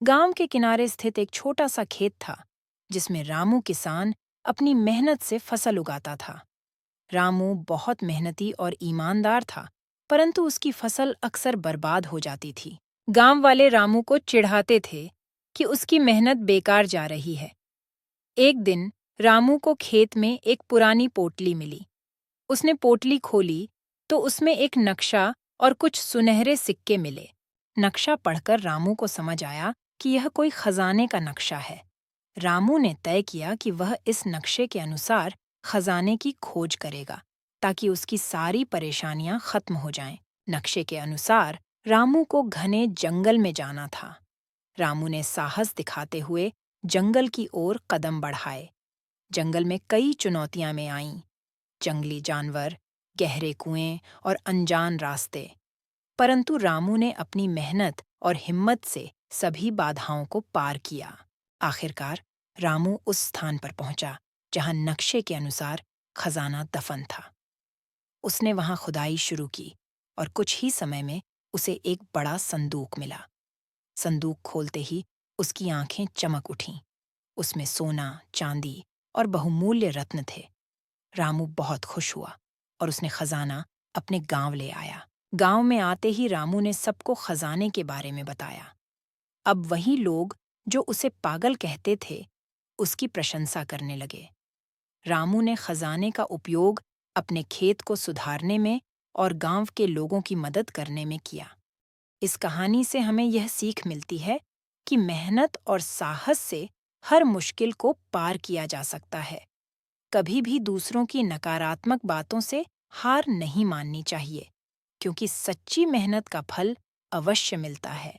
गांव के किनारे स्थित एक छोटा सा खेत था जिसमें रामू किसान अपनी मेहनत से फसल उगाता था। रामू बहुत मेहनती और ईमानदार था, परंतु उसकी फसल अक्सर बर्बाद हो जाती थी। गांव वाले रामू को चिढ़ाते थे कि उसकी मेहनत बेकार जा रही है। एक दिन रामू को खेत में एक पुरानी पोटली मिली। उसने पोटली खोली तो उसमें एक नक्शा और कुछ सुनहरे सिक्के मिले। नक्शा पढ़कर रामू को समझ आया कि यह कोई खजाने का नक्शा है। रामू ने तय किया कि वह इस नक्शे के अनुसार खजाने की खोज करेगा, ताकि उसकी सारी परेशानियां खत्म हो जाएं। नक्शे के अनुसार रामू को घने जंगल में जाना था। रामू ने साहस दिखाते हुए जंगल की ओर कदम बढ़ाए। जंगल में कई चुनौतियां में आईं। जंगली जानवर, गहरे कुएं और अनजान रास्ते। परंतु रामू ने अपनी मेहनत और हिम्मत से सभी बाधाओं को पार किया। आखिरकार रामू उस स्थान पर पहुंचा जहां नक्शे के अनुसार खजाना दफन था। उसने वहां खुदाई शुरू की और कुछ ही समय में उसे एक बड़ा संदूक मिला। संदूक खोलते ही उसकी आंखें चमक उठीं। उसमें सोना, चांदी और बहुमूल्य रत्न थे। रामू बहुत खुश हुआ और उसने खजाना अपने गांव ले आया। गांव में आते ही रामू ने सबको खजाने के बारे में बताया। अब वही लोग जो उसे पागल कहते थे, उसकी प्रशंसा करने लगे। रामू ने खजाने का उपयोग अपने खेत को सुधारने में और गांव के लोगों की मदद करने में किया। इस कहानी से हमें यह सीख मिलती है कि मेहनत और साहस से हर मुश्किल को पार किया जा सकता है। कभी भी दूसरों की नकारात्मक बातों से हार नहीं माननी चाहिए, क्योंकि सच्ची मेहनत का फल अवश्य मिलता है।